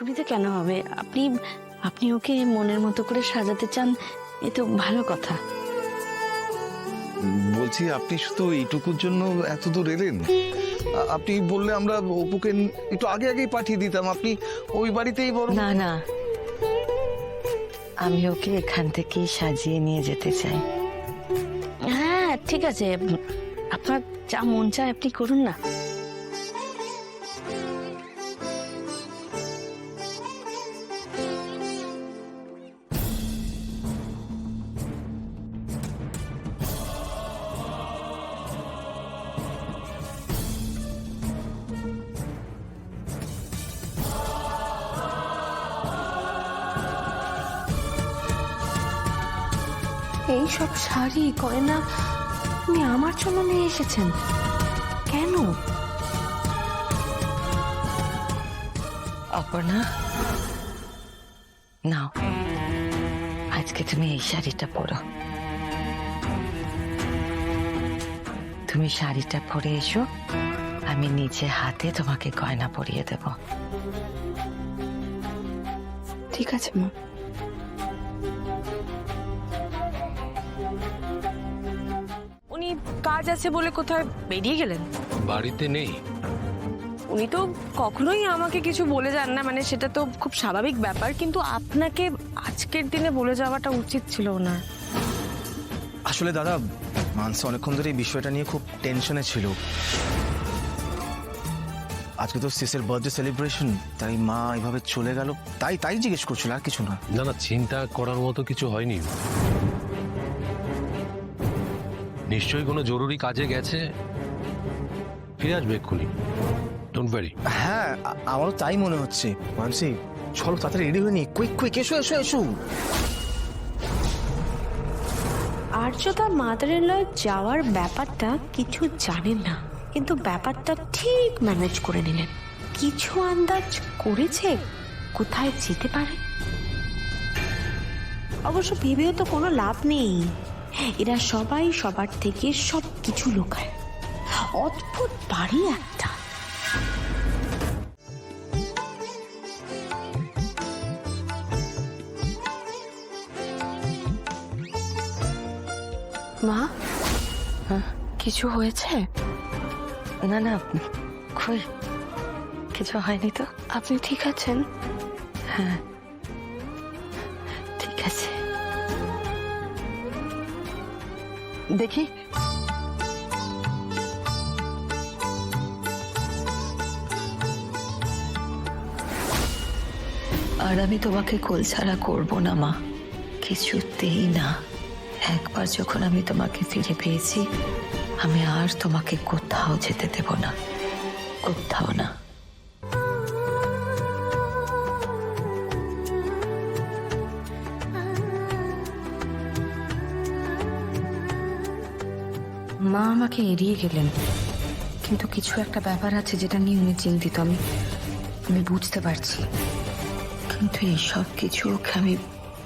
অসুবিধা কেন হবে? আপনি আপনি ওকে মনের মতো করে সাজাতে চান, এ তো ভালো কথা। বলছি আপনি শুধু এইটুকুর জন্য এত দূর এলেন? আপনি বললে আমরা অপুকে একটু আগে আগেই পাঠিয়ে দিতাম। আপনি ওই বাড়িতেই বরং। না না, আমি ওকে এখান থেকেই সাজিয়ে নিয়ে যেতে চাই। হ্যাঁ ঠিক আছে, আপনার যা মন চায় আপনি করুন না। এই সব শাড়ি গয়না আপনি আমার জন্য নিয়ে এসেছেন কেন? অপর্ণা, নাও, আজকে তুমি এই শাড়িটা পরো। তুমি শাড়িটা পরে এসো, আমি নিজে হাতে তোমাকে গয়না পরিয়ে দেব। ঠিক আছে মা। উনি কাজ আছে বলে কোথায় বেরিয়ে গেলেন? বাড়িতে নেই। উনি তো কখনোই আমাকে কিছু বলে যান না, মানে সেটা তো খুব স্বাভাবিক ব্যাপার, কিন্তু আপনাকে আজকের দিনে বলে যাওয়াটা উচিত ছিল না। আসলে দাদা, মানসি অনেকক্ষণ ধরে এই বিষয়টা নিয়ে খুব টেনশনে ছিল। আজকে তো সিসের বার্থডে সেলিব্রেশন, তাই মা এইভাবে চলে গেল, তাই জিজ্ঞেস করছিল, আর কিছু না। না না, চিন্তা করার মতো কিছু হয়নি। নিশ্চয়ই কোনো জরুরি কাজে গেছে, ফিরে আসবে এক্ষুনি। Don't worry. হ্যাঁ, আমারও তাই মনে হচ্ছে। মানসি, চলো তাড়াতাড়ি রেডি হয়ে নি, কুইক এসো এসো এসো। আর্যদা মাদার ইন ল যাওয়ার ব্যাপারটা কিছু জানেন না, কিন্তু ব্যাপারটা ঠিক ম্যানেজ করে নিলেন। কিছু আন্দাজ করেছে কোথায় যেতে পারে। অবশ্য ভেবেও তো কোনো লাভ নেই, এরা সবাই সবার থেকে সব কিছু লুকায়। অদ্ভুত বাড়ি একটা। মা, কিছু হয়েছে? না না, কই কিছু হয়নি তো। আপনি ঠিক আছেন? হ্যাঁ ঠিক আছে। দেখি, আর আমি তোমাকে কোল ছাড়া করবো না মা, কিছুতেই না। একবার যখন আমি তোমাকে ফিরে পেয়েছি, আমি আর তোমাকে কোথাও যেতে দেব না, কোথাও না। মা আমাকে এড়িয়ে গেলেন, কিন্তু কিছু একটা ব্যাপার আছে যেটা নিয়ে উনি চিন্তিত, আমি বুঝতে পারছি। কিন্তু এইসব কিছু ওকে আমি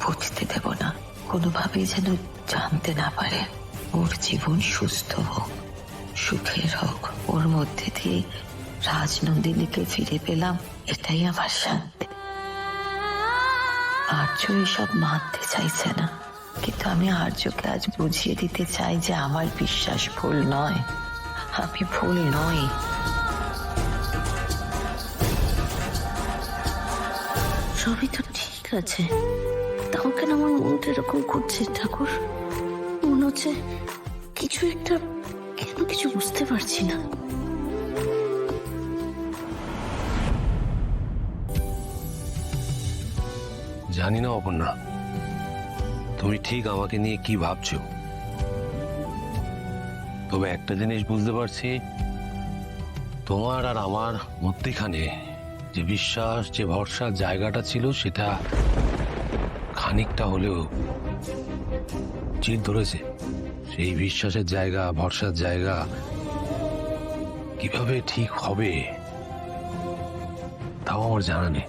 বুঝতে দেব না, কোনোভাবেই যেন জানতে না পারে। ওর জীবন সুস্থ হোক, সুখের হোক, ওর মধ্যে দিয়ে রাজনন্দিনীকে ফিরে পেলাম, এটাই আমার শান্তি। আর্য এসব মানতে চাইছে না, কিন্তু আমি আর্যকে আজ বুঝিয়ে দিতে চাই যে আমার বিশ্বাস ভুল নয়, আমি ভুল নই। সবই তো ঠিক আছে, তাও কেন আমার মনটা এরকম করছে ঠাকুর? মনে হচ্ছে কিছু একটা, কেন কিছু বুঝতে পারছি না। জানি না অপর্ণা, তুমি ঠিক আমাকে নিয়ে কি ভাবছো, তবে একটা জিনিস বুঝতে পারছি, তোমার আর আমার মধ্যেখানে যে বিশ্বাস, যে ভরসার জায়গাটা ছিল, সেটা খানিকটা হলেও চির ধরেছে। সেই বিশ্বাসের জায়গা, ভরসার জায়গা কিভাবে ঠিক হবে তাও আমার জানা নেই।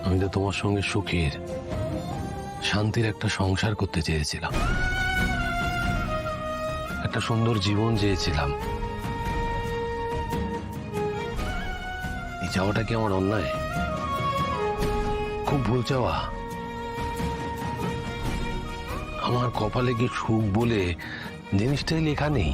আমি তো তোমার সঙ্গে সুখের, শান্তির একটা সংসার করতে চেয়েছিলাম, একটা সুন্দর জীবন চেয়েছিলাম। এই চাওয়াটা কি আমার অন্যায়? খুব ভুল চাওয়া? আমার কপালে কি সুখ বলে জিনিসটাই লেখা নেই?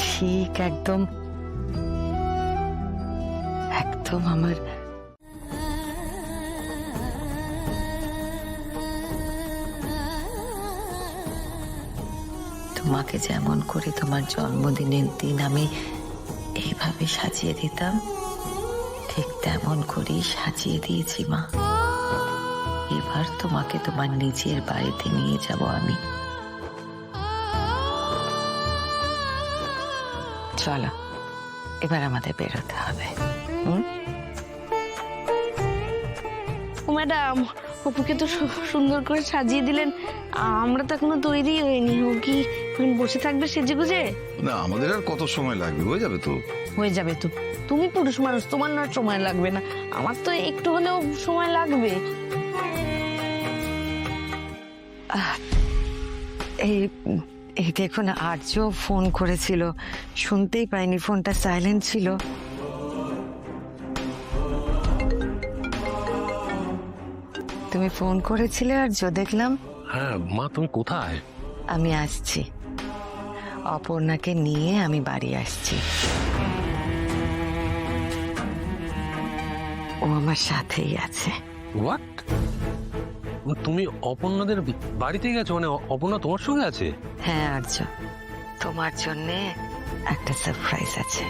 ঠিক একদম একদম আমার তোমাকে যেমন করে তোমার জন্মদিনের দিন আমি এইভাবে সাজিয়ে দিতাম, ঠিক তেমন করেই সাজিয়ে দিয়েছি মা। এবার তোমাকে তোমার নিজের বাড়িতে নিয়ে যাব আমি। চলো এবার আমাদের বেরোতে হবে। ও ম্যাডাম, অপুকে তো সুন্দর করে সাজিয়ে দিলেন, আমরা তো এখনো তৈরি হইনি। ও কি এখন বসে থাকবে সেজে গুজে? না, আমাদের আর কত সময় লাগবে, হয়ে যাবে তো। হয়ে যাবে তো, তুমি পুরুষ মানুষ, তোমার না সময় লাগবে না, আমার তো একটু হলেও সময় লাগবে। এই দেখুন, আর্য ফোন করেছিল, শুনতেই পাইনি, ফোনটা সাইলেন্ট ছিল। তুমি ফোন করেছিলে আর্য, দেখলাম। হ্যাঁ মা, তুমি কোথায়? আমি আসছি, অপর্ণাকে নিয়ে আমি বাড়ি আসছি। ও আমার সাথেই আছে। হোয়াট? তুমি অপর্ণাদের বাড়িতে গেছো? মানে অপর্ণা তোমার সঙ্গে আছে? হ্যাঁ আর্য, তোমার জন্যে একটা সারপ্রাইজ আছে।